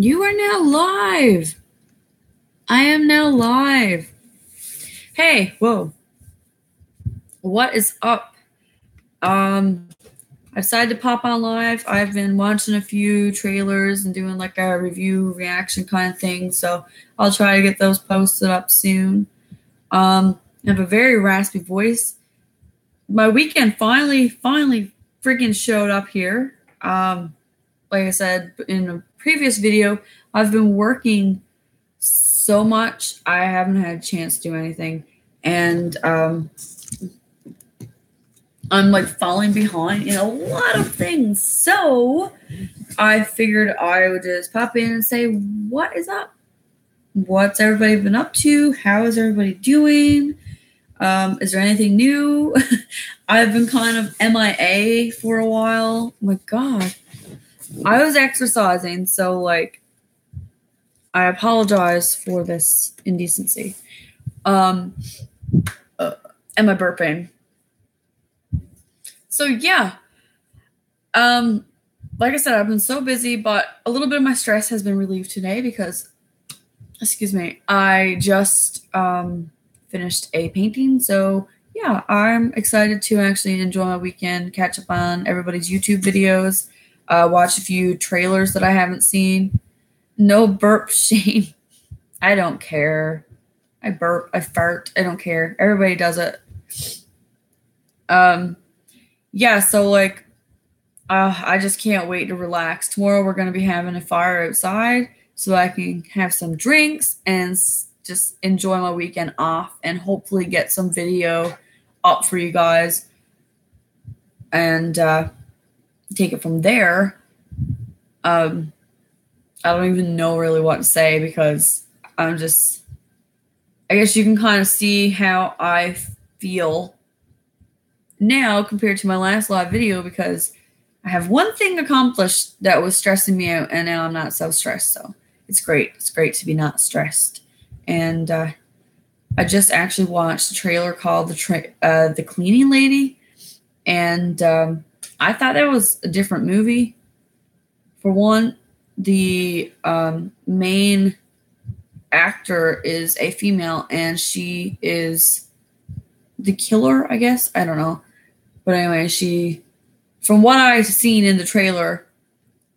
You are now live. I am now live. Hey, whoa. What is up? I decided to pop on live. I've been watching a few trailers and doing like a review reaction kind of thing, so I'll try to get those posted up soon. I have a very raspy voice. My weekend finally freaking showed up here. Like I said in a previous video, I've been working so much I haven't had a chance to do anything, and I'm like falling behind in a lot of things, so I figured I would just pop in and say, what is up? What's everybody been up to? How is everybody doing? Is there anything new? I've been kind of MIA for a while. Oh my god, I was exercising, so like I apologize for this indecency. Am I burping? So yeah. Like I said, I've been so busy, but a little bit of my stress has been relieved today because, excuse me, I just finished a painting. So yeah, I'm excited to actually enjoy my weekend, catch up on everybody's YouTube videos, watch a few trailers that I haven't seen. No burp shame. I don't care. I burp, I fart, I don't care. Everybody does it. Yeah, so like I just can't wait to relax. Tomorrow we're going to be having a fire outside so I can have some drinks and just enjoy my weekend off and hopefully get some video up for you guys and take it from there. I don't even know really what to say because I guess you can kind of see how I feel now compared to my last live video because I have one thing accomplished that was stressing me out and now I'm not so stressed. So it's great. It's great to be not stressed. And I just actually watched a trailer called The Cleaning Lady. And I thought that was a different movie. For one, the main actor is a female and she is the killer, I guess. I don't know. But anyway, from what I've seen in the trailer,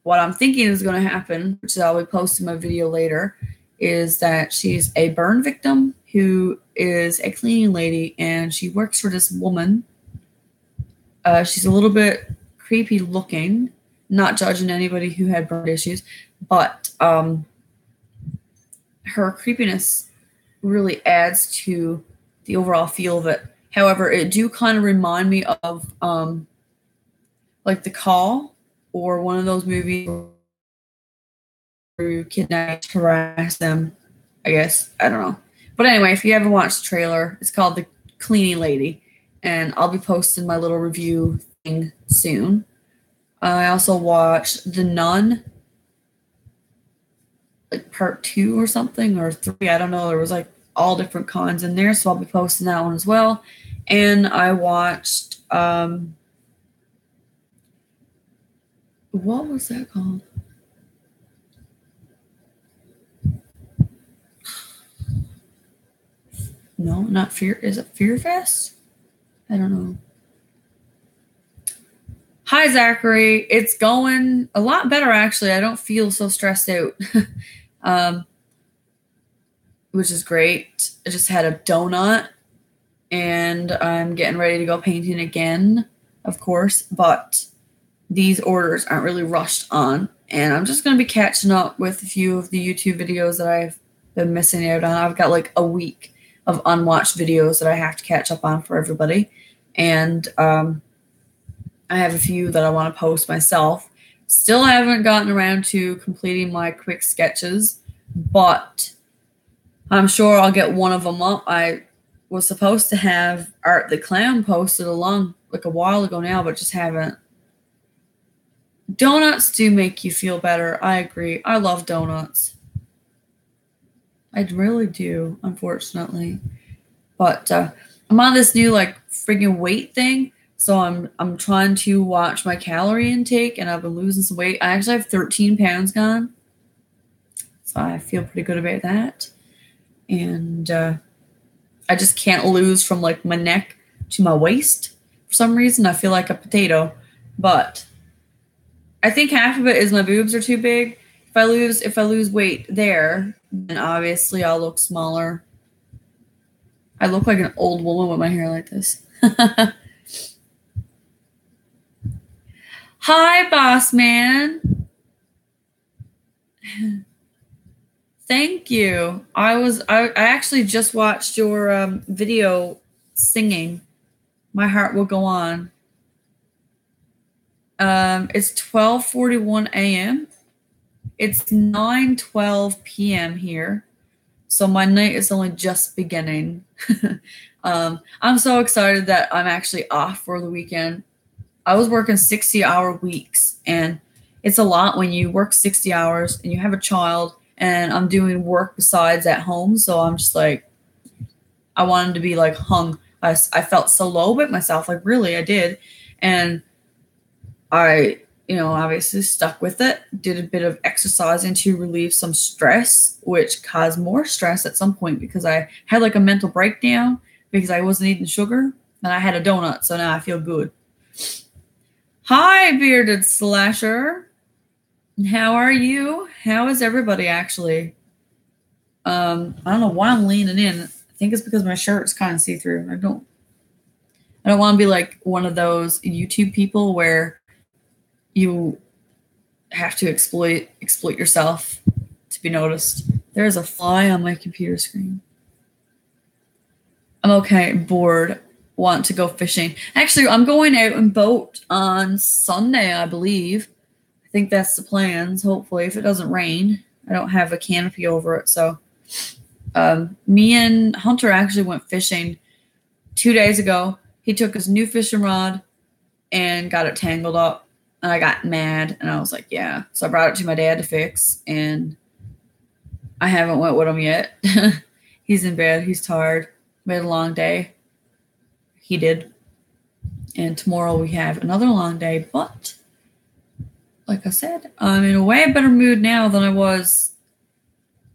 what I'm thinking is going to happen, which I'll be posting my video later, is that she's a burn victim who is a cleaning lady and she works for this woman. She's a little bit creepy looking, not judging anybody who had burn issues, but her creepiness really adds to the overall feel of it. However, it do kind of remind me of like The Call or one of those movies where you kidnap, harass them, I guess. I don't know. But anyway, if you haven't watched the trailer, it's called The Cleaning Lady, and I'll be posting my little review thing soon. I also watched The Nun, like part 2 or something, or 3. I don't know. There was like all different cons in there, so I'll be posting that one as well. And I watched what was that called? No, not Fear. Is it Fear Fest? I don't know. Hi, Zachary. It's going a lot better, actually. I don't feel so stressed out, which is great. I just had a donut, and I'm getting ready to go painting again, of course, but these orders aren't really rushed on, and I'm just going to be catching up with a few of the YouTube videos that I've been missing out on. I've got like a week of unwatched videos that I have to catch up on for everybody, and I have a few that I want to post myself. Still haven't gotten around to completing my quick sketches, but I'm sure I'll get one of them up. I was supposed to have Art the Clown posted along like a while ago now, but just haven't. Donuts do make you feel better. I agree. I love donuts. I really do, unfortunately. But I'm on this new like friggin' weight thing. So I'm trying to watch my calorie intake, and I've been losing some weight. I actually have 13 pounds gone. So I feel pretty good about that. And I just can't lose from like my neck to my waist. For some reason, I feel like a potato. But I think half of it is my boobs are too big. If I lose weight there, then obviously I'll look smaller. I look like an old woman with my hair like this. Hi, boss man. Thank you. I actually just watched your video singing My Heart Will Go On. It's 12:41 a.m. It's 9:12 p.m. here. So my night is only just beginning. I'm so excited that I'm actually off for the weekend. I was working 60-hour weeks, and it's a lot when you work 60 hours and you have a child, and I'm doing work besides at home. So I'm just like, I wanted to be like hung. I felt so low about myself. Like, really, I did. And I, obviously stuck with it, did a bit of exercising to relieve some stress, which caused more stress at some point because I had like a mental breakdown because I wasn't eating sugar and I had a donut. So now I feel good. Hi, Bearded Slasher. How are you? How is everybody actually? I don't know why I'm leaning in. I think it's because my shirt's kind of see-through. I don't want to be like one of those YouTube people where you have to exploit yourself to be noticed. There's a fly on my computer screen. I'm okay, bored, want to go fishing. Actually, I'm going out and boat on Sunday, I believe. I think that's the plans, hopefully, if it doesn't rain. I don't have a canopy over it, so. Me and Hunter actually went fishing 2 days ago. He took his new fishing rod and got it tangled up. And I got mad, and I was like, yeah. So I brought it to my dad to fix, and I haven't went with him yet. He's in bed. He's tired. We had a long day. He did. And tomorrow we have another long day. But, like I said, I'm in a way better mood now than I was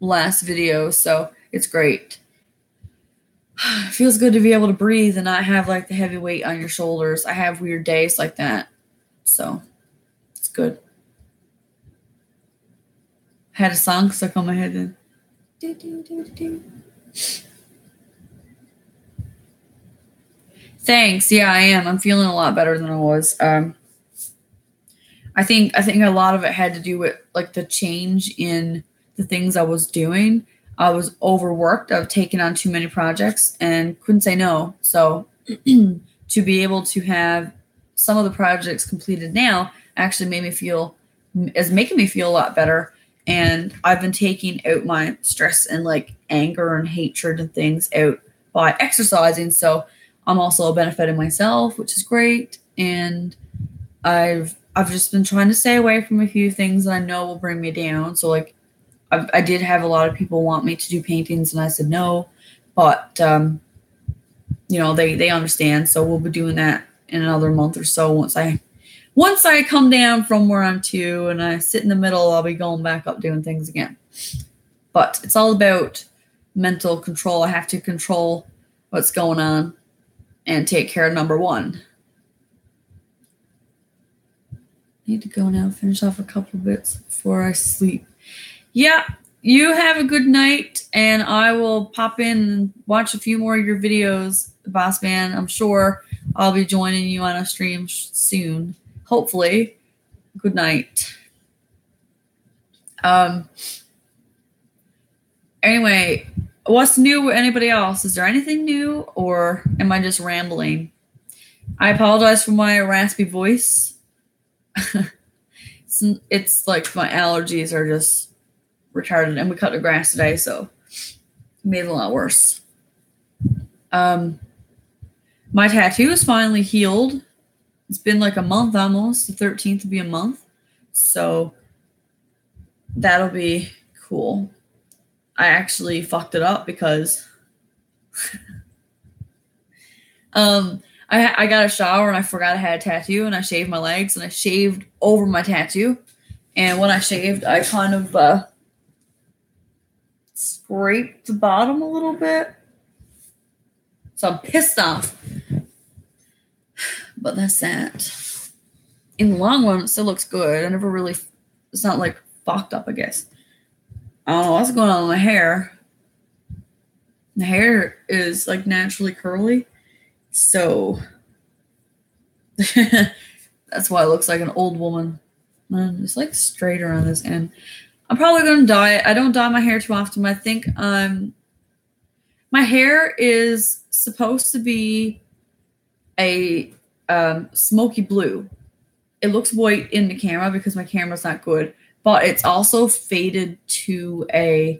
last video, so it's great. It feels good to be able to breathe and not have, like, the heavy weight on your shoulders. I have weird days like that, so it's good. I had a song stuck on my head then. Do, do, do, do. Thanks. Yeah, I am. I'm feeling a lot better than I was. I think a lot of it had to do with like the change in the things I was doing. I was overworked. I've taken on too many projects and couldn't say no. So to be able to have some of the projects completed now actually making me feel a lot better. And I've been taking out my stress and like anger and hatred and things out by exercising. So I'm also benefiting myself, which is great. And I've just been trying to stay away from a few things that I know will bring me down. So like I did have a lot of people want me to do paintings and I said no, but they understand. So we'll be doing that in another month or so. Once I come down from where I'm to and I sit in the middle, I'll be going back up doing things again. But it's all about mental control. I have to control what's going on and take care of number one. Need to go now, finish off a couple bits before I sleep. Yeah, you have a good night, and I will pop in and watch a few more of your videos, Boss Man. I'm sure I'll be joining you on a stream soon. Hopefully. Good night. Anyway, what's new with anybody else? Is there anything new, or am I just rambling? I apologize for my raspy voice. It's like my allergies are just retarded, and we cut the grass today, so it made it a lot worse. My tattoo is finally healed. It's been like a month almost. The 13th will be a month, so that'll be cool. I actually fucked it up because I got a shower and I forgot I had a tattoo, and I shaved my legs and I shaved over my tattoo. And when I shaved, I kind of scrape the bottom a little bit. So I'm pissed off. But that's that. In the long run, it still looks good. I never really, it's not like fucked up, I guess. I don't know what's going on with my hair. The hair is like naturally curly. So that's why it looks like an old woman. And it's like straighter on this end. I'm probably going to dye it. I don't dye my hair too often. I think my hair is supposed to be a smoky blue. It looks white in the camera because my camera's not good, but it's also faded to a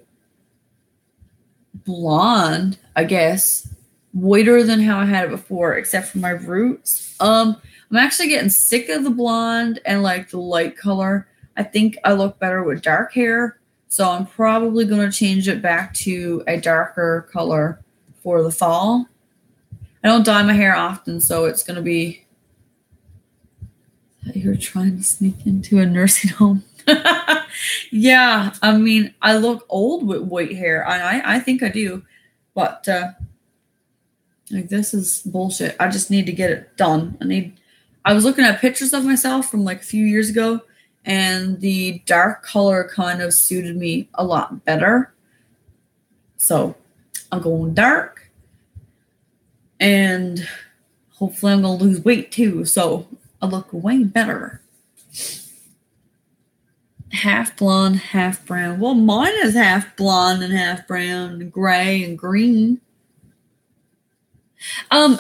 blonde, I guess, whiter than how I had it before, except for my roots. I'm actually getting sick of the blonde and like the light color. I think I look better with dark hair, so I'm probably going to change it back to a darker color for the fall. I don't dye my hair often, so it's going to be... You're trying to sneak into a nursing home. Yeah, I mean, I look old with white hair. I think I do, but like this is bullshit. I just need to get it done. I was looking at pictures of myself from like a few years ago, and the dark color kind of suited me a lot better. So I'm going dark, and hopefully I'm going to lose weight too. So I look way better. Half blonde, half brown. Well, mine is half blonde and half brown, and gray and green. I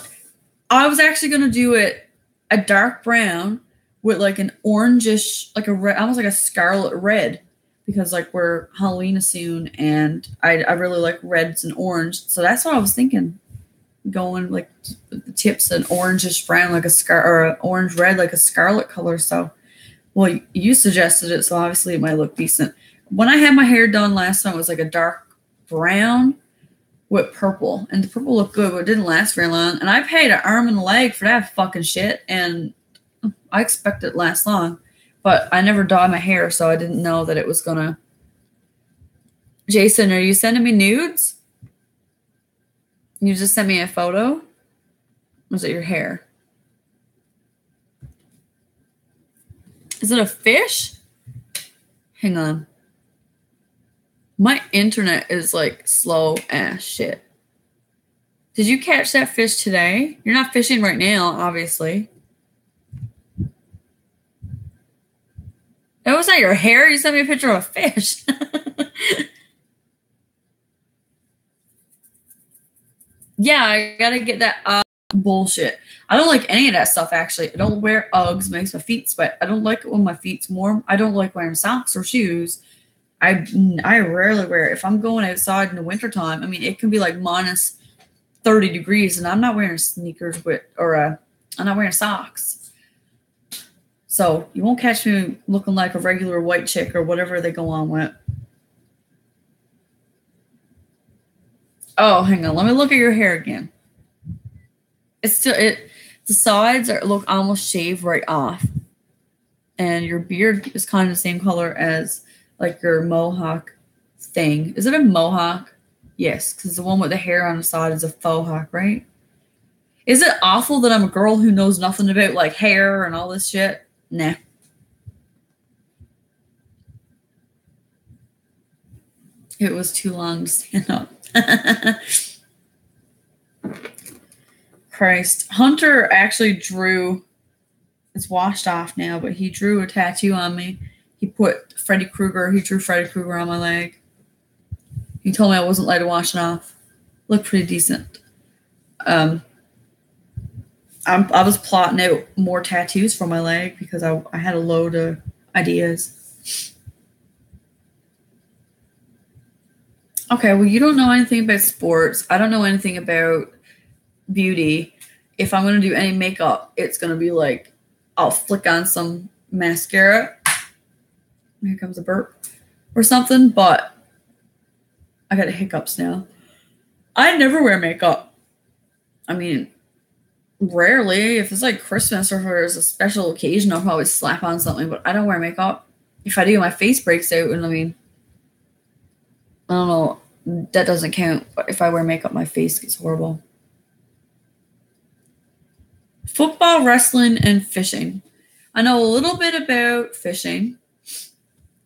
was actually gonna do it a dark brown with like an orangish, like a red, almost like a scarlet red, because like we're Halloween soon, and I really like reds and orange. So that's what I was thinking. Going like the tips an orangish brown, like a or an orange red, like a scarlet color. So, well, you suggested it, so obviously it might look decent. When I had my hair done last time, it was like a dark brown with purple, and the purple looked good, but it didn't last very long. And I paid an arm and a leg for that fucking shit, and I expect it to last long, but I never dyed my hair, so I didn't know that it was gonna. Jason, are you sending me nudes? You just sent me a photo? Was it your hair? Is it a fish? Hang on. My internet is like slow as shit. Did you catch that fish today? You're not fishing right now, obviously. That was not your hair. You sent me a picture of a fish. Yeah, I gotta get that bullshit. I don't like any of that stuff, actually. I don't wear Uggs. It makes my feet sweat. I don't like it when my feet's warm. I don't like wearing socks or shoes. I rarely wear it. If I'm going outside in the wintertime, I mean, it can be like minus 30 degrees, and I'm not wearing sneakers I'm not wearing socks. So you won't catch me looking like a regular white chick or whatever they go on with. Oh, hang on. Let me look at your hair again. It's still the sides look almost shaved right off. And your beard is kind of the same color as like your mohawk thing. Is it a mohawk? Yes, because the one with the hair on the side is a faux hawk, right? Is it awful that I'm a girl who knows nothing about like hair and all this shit? Nah. It was too long to stand up. Christ. Hunter actually drew, it's washed off now, but he drew a tattoo on me. He drew Freddy Krueger on my leg. He told me I wasn't allowed to wash it off. Looked pretty decent. I was plotting out more tattoos for my leg because I had a load of ideas. Okay, well, you don't know anything about sports. I don't know anything about beauty. If I'm going to do any makeup, it's going to be like, I'll flick on some mascara. Here comes a burp. Or something, but I got hiccups now. I never wear makeup. I mean, rarely. If it's like Christmas or if there's a special occasion, I'll probably slap on something, but I don't wear makeup. If I do, my face breaks out, and I mean, I don't know. that doesn't count. But if I wear makeup, my face gets horrible. Football, wrestling, and fishing. I know a little bit about fishing.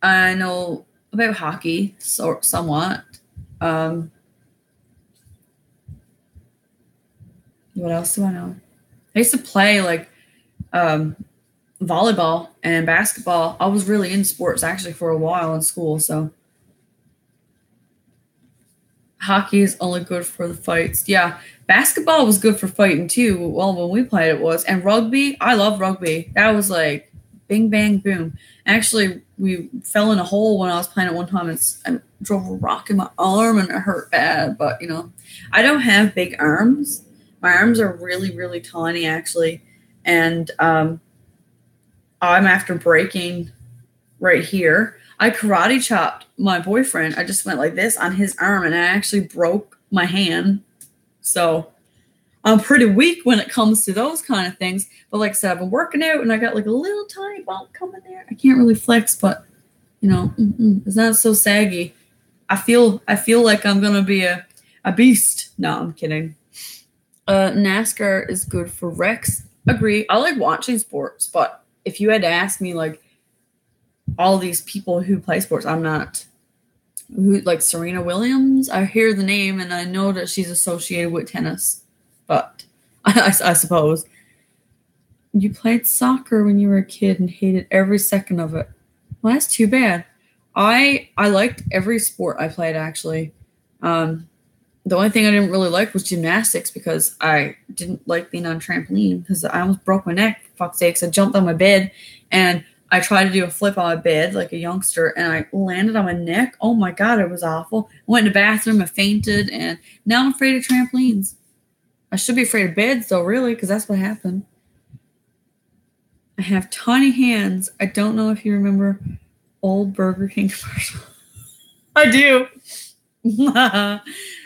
I know about hockey, somewhat. What else do I know? I used to play like volleyball and basketball. I was really into sports actually for a while in school, so hockey is only good for the fights. Yeah, basketball was good for fighting too. Well, when we played it was. And rugby, I love rugby. That was like bing, bang, boom. Actually, we fell in a hole when I was playing it one time. I drove a rock in my arm and it hurt bad. But, I don't have big arms. My arms are really, really tiny actually. And I'm after breaking right here. I karate chopped my boyfriend. I just went like this on his arm and I actually broke my hand. So I'm pretty weak when it comes to those kind of things. But like I said, I've been working out and I got like a little tiny bump coming there. I can't really flex, but it's not so saggy. I feel like I'm going to be a beast. No, I'm kidding. NASCAR is good for wrecks. Agree. I like watching sports, but if you had to ask me like, all these people who play sports, I'm not. Like Serena Williams, I hear the name and I know that she's associated with tennis, but I suppose you played soccer when you were a kid and hated every second of it. Well, that's too bad. I liked every sport I played actually. The only thing I didn't really like was gymnastics because I didn't like being on a trampoline because I almost broke my neck. For fuck's sakes, I jumped on my bed and I tried to do a flip on my bed like a youngster, and I landed on my neck. Oh my God, it was awful. I went in the bathroom, I fainted, and now I'm afraid of trampolines. I should be afraid of beds, though, really, because that's what happened. I have tiny hands. I don't know if you remember old Burger King commercial. I do.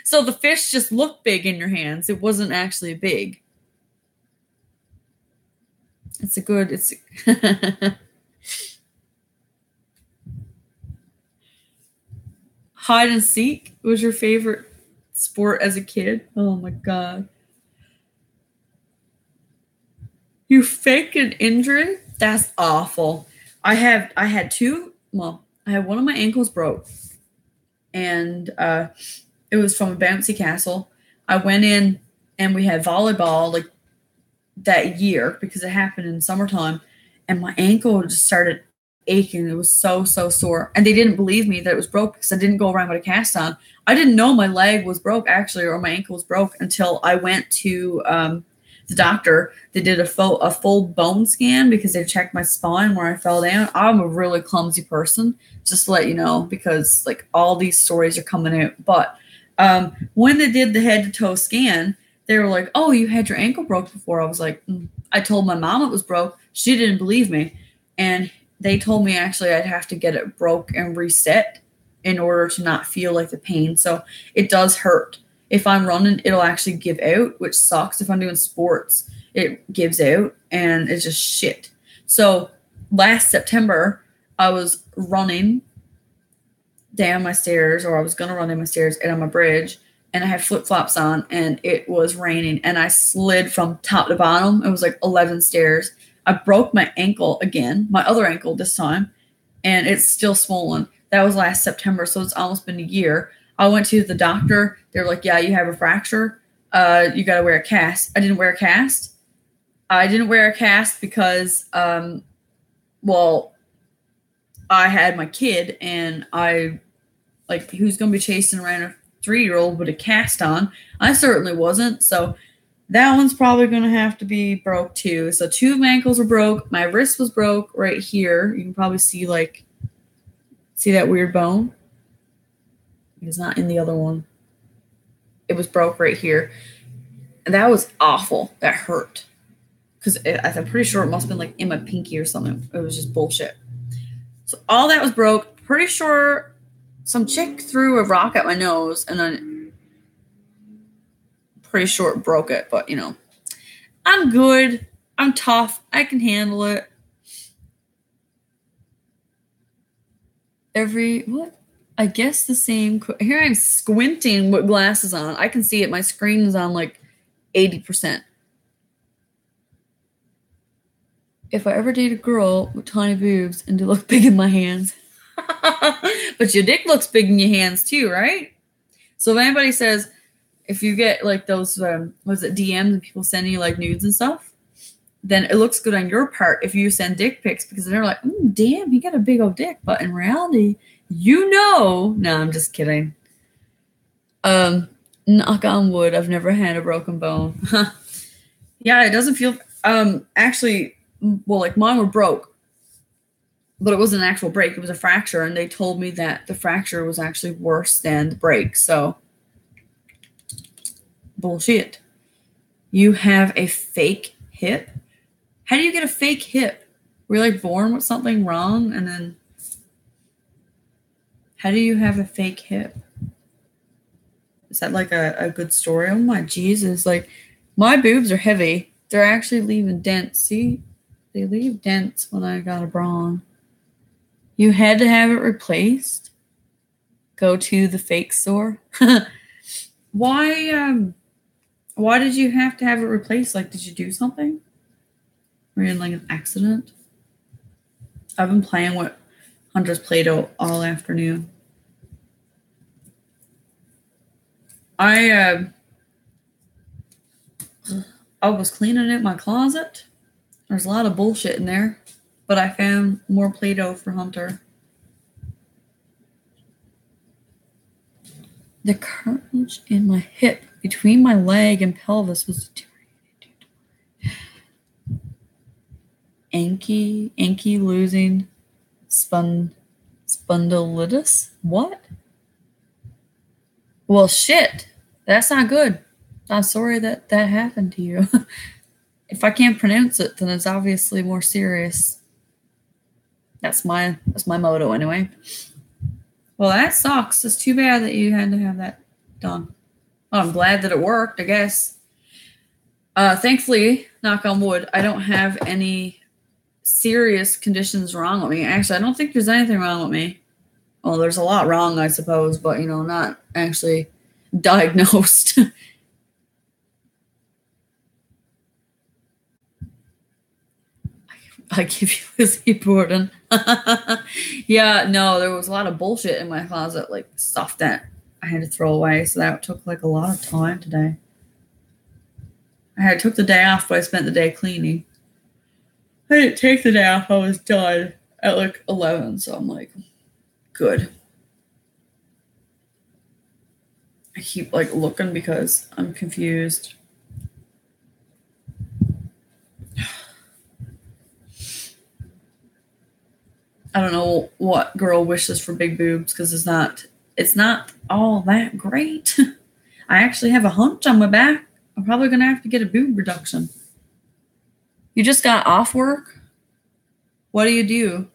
So the fish just looked big in your hands. It wasn't actually big. It's Hide and seek was your favorite sport as a kid? Oh my God. You faked an injury? That's awful. I had two. Well, I had one of my ankles broke. And it was from a bouncy castle. I went in and we had volleyball like that year because it happened in summertime. And my ankle just started aching. It was so sore, and they didn't believe me that it was broke because I didn't go around with a cast on. I didn't know my leg was broke actually, or my ankle was broke until I went to the doctor. They did a full bone scan because they checked my spine where I fell down. I'm a really clumsy person, just to let you know, because like all these stories are coming out. But when they did the head to toe scan, they were like, "Oh, you had your ankle broke before." I was like, I told my mom it was broke. She didn't believe me, and they told me actually I'd have to get it broke and reset in order to not feel like the pain. So it does hurt. If I'm running, it'll actually give out, which sucks. If I'm doing sports, it gives out and it's just shit. So last September, I was running down my stairs, or I was going to run down my stairs and on my bridge, and I had flip-flops on and it was raining and I slid from top to bottom. It was like 11 stairs. I broke my ankle again, my other ankle this time, and it's still swollen. That was last September, so it's almost been a year. I went to the doctor. They were like, "Yeah, you have a fracture. You got to wear a cast." I didn't wear a cast. I didn't wear a cast because, well, I had my kid, and I, like, who's going to be chasing around a 3-year-old with a cast on? I certainly wasn't, so that one's probably going to have to be broke too. So 2 of my ankles were broke. My wrist was broke right here. You can probably see that weird bone? It's not in the other one. It was broke right here. And that was awful. That hurt. Because I'm pretty sure it must have been like in my pinky or something. It was just bullshit. So all that was broke. Pretty sure some chick threw a rock at my nose and then pretty sure it broke it. But, I'm good. I'm tough. I can handle it. What? I guess the same. Here I'm squinting with glasses on. I can see it. My screen is on like 80%. If I ever date a girl with tiny boobs and they look big in my hands. But your dick looks big in your hands too, right? So if anybody says, if you get like those, was it DMs and people sending you like nudes and stuff, then it looks good on your part if you send dick pics because they're like, damn, he got a big old dick. But in reality, no, I'm just kidding. Knock on wood, I've never had a broken bone. Yeah, it doesn't feel, actually, well, like mine were broke, but it wasn't an actual break. It was a fracture. And they told me that the fracture was actually worse than the break. So bullshit. You have a fake hip? How do you get a fake hip? Were you like born with something wrong? And then how do you have a fake hip? Is that like a good story? Oh my Jesus. Like my boobs are heavy. They're actually leaving dents. See? They leave dents when I got a bra on. You had to have it replaced? Go to the fake store? Why did you have to have it replaced? Like, did you do something? Were you in like an accident? I've been playing with Hunter's Play-Doh all afternoon. I was cleaning out my closet. There's a lot of bullshit in there, but I found more Play-Doh for Hunter. The cartilage in my hip between my leg and pelvis was ankylosing spondylitis. What? Well, shit. That's not good. I'm sorry that happened to you. If I can't pronounce it, then it's obviously more serious. That's my motto anyway. Well, that sucks. It's too bad that you had to have that done. Well, I'm glad that it worked, I guess. Thankfully, knock on wood, I don't have any serious conditions wrong with me. Actually, I don't think there's anything wrong with me. Well, there's a lot wrong, I suppose, but, not actually diagnosed. I give you Lizzie Borden. Yeah, no, there was a lot of bullshit in my closet, like stuff that I had to throw away. So that took like a lot of time today. I took the day off, but I spent the day cleaning. I didn't take the day off. I was done at like 11. So I'm like, good. I keep like looking because I'm confused. I don't know what girl wishes for big boobs because it's not all that great. I actually have a hunch on my back. I'm probably going to have to get a boob reduction. You just got off work? What do you do?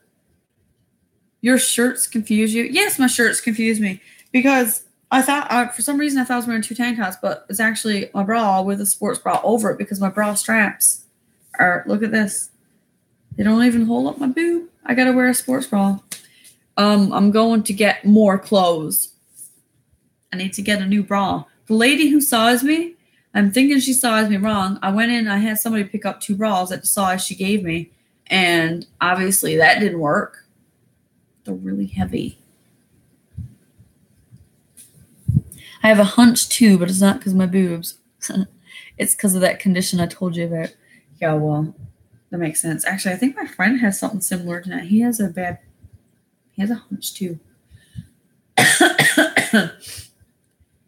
Your shirts confuse you? Yes, my shirts confuse me because I thought, for some reason, I thought I was wearing two tank tops, but it's actually my bra with a sports bra over it because my bra straps are, look at this. They don't even hold up my boob. I got to wear a sports bra. I'm going to get more clothes. I need to get a new bra. The lady who size me, I'm thinking she sized me wrong. I went in, I had somebody pick up two bras at the size she gave me, and obviously that didn't work. They're really heavy. I have a hunch too, but it's not because of my boobs. It's because of that condition I told you about. Yeah, well, that makes sense. Actually, I think my friend has something similar to that. He has a hunch too.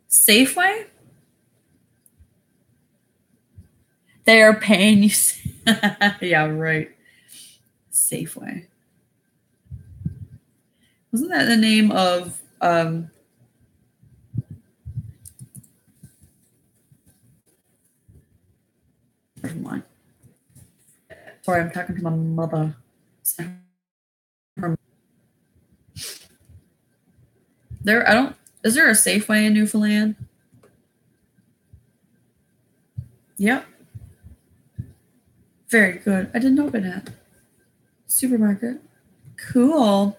Safeway? They are paying you. Yeah, right. Safeway. Wasn't that the name of never mind. Sorry, I'm talking to my mother. Is there a Safeway in Newfoundland? Yep. Very good. I didn't know about that. Supermarket. Cool.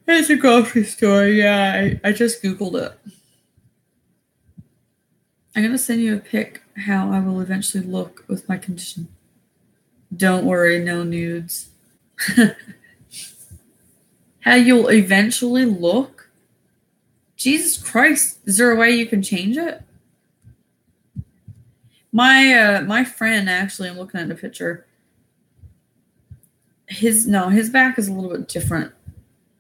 It's a grocery store. Yeah, I just Googled it. I'm going to send you a pic how I will eventually look with my condition. Don't worry, no nudes. How you'll eventually look? Jesus Christ, is there a way you can change it? My friend, actually, I'm looking at the picture. His back is a little bit different.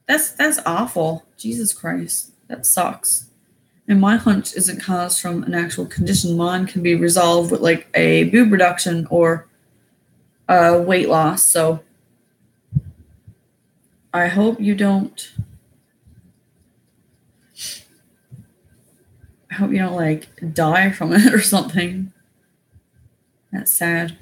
That's awful. Jesus Christ, that sucks. And my hunch isn't caused from an actual condition. Mine can be resolved with like a boob reduction or weight loss. So I hope you don't. I hope you don't like die from it or something. That's sad.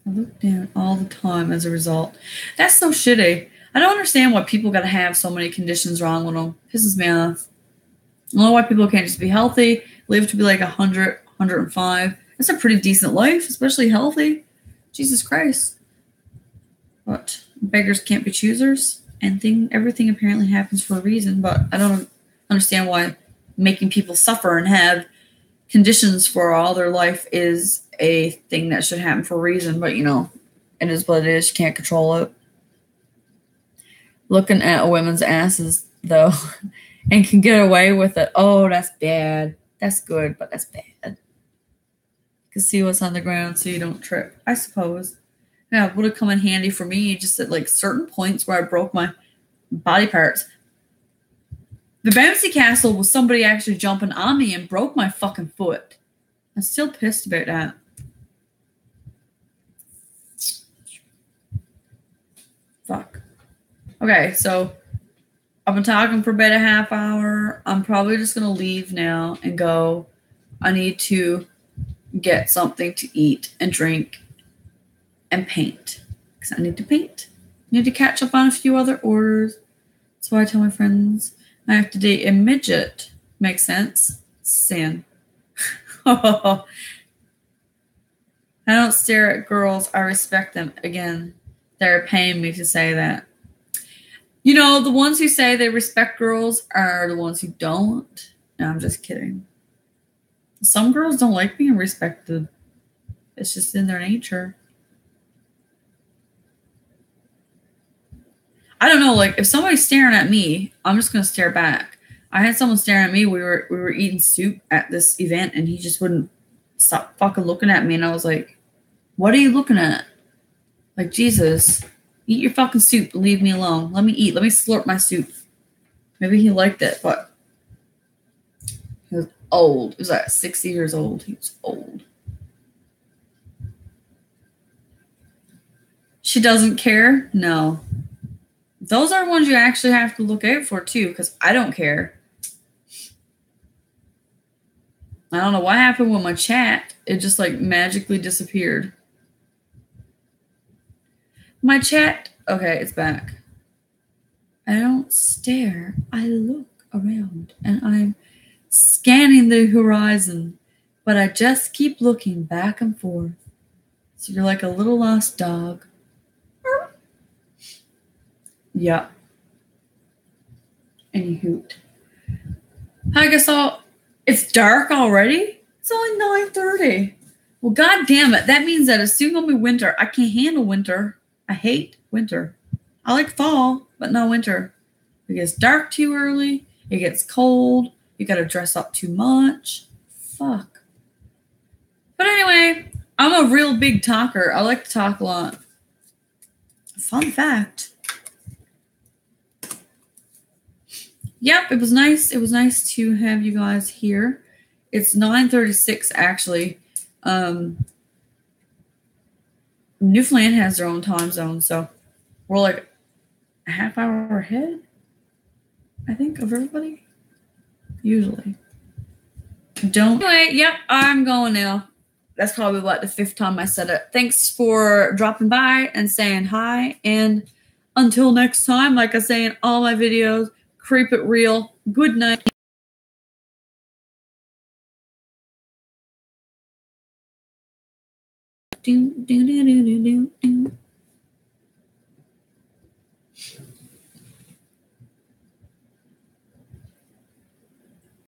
I look down all the time as a result. That's so shitty. I don't understand why people gotta have so many conditions wrong with them. Pisses me off. I don't know why people can't just be healthy, live to be like 100, 105. That's a pretty decent life, especially healthy. Jesus Christ. But beggars can't be choosers, and everything apparently happens for a reason, but I don't understand why making people suffer and have conditions for all their life is a thing that should happen for a reason, but it is what it is. You can't control it. Looking at women's asses, though, and can get away with it. Oh, that's bad. That's good, but that's bad. You can see what's on the ground so you don't trip, I suppose. Yeah, it would have come in handy for me just at like certain points where I broke my body parts. The bouncy castle was somebody actually jumping on me and broke my fucking foot. I'm still pissed about that. Fuck. Okay, so I've been talking for about a half hour. I'm probably just going to leave now and go. I need to get something to eat and drink and paint. Because I need to paint. I need to catch up on a few other orders. So I tell my friends I have to date a midget. Makes sense? Sin. I don't stare at girls. I respect them. Again, they're paying me to say that. The ones who say they respect girls are the ones who don't. No, I'm just kidding. Some girls don't like being respected. It's just in their nature. I don't know, like if somebody's staring at me, I'm just gonna stare back. I had someone staring at me. We were eating soup at this event and he just wouldn't stop fucking looking at me, and I was like, what are you looking at? Like, Jesus, eat your fucking soup and leave me alone. Let me eat. Let me slurp my soup. Maybe he liked it, but he was old. He was like 60 years old. He was old. She doesn't care? No. Those are ones you actually have to look out for too, because I don't care. I don't know what happened with my chat. It just like magically disappeared. My chat, okay, it's back. I don't stare. I look around and I'm scanning the horizon, but I just keep looking back and forth. So you're like a little lost dog. Yeah. And you hoot. I guess it's dark already? It's only 9:30. Well, god damn it. That means that it's soon gonna be winter. I can't handle winter. I hate winter. I like fall, but not winter. It gets dark too early. It gets cold. You gotta dress up too much. Fuck. But anyway, I'm a real big talker. I like to talk a lot. Fun fact. Yep, it was nice. It was nice to have you guys here. It's 9:36 actually. Newfoundland has their own time zone, so we're like a half hour ahead, I think, of everybody. Usually. Anyway, yep, I'm going now. That's probably like the 5th time I said it. Thanks for dropping by and saying hi. And until next time, like I say in all my videos, keep it real. Good night. Do, do, do, do, do, do.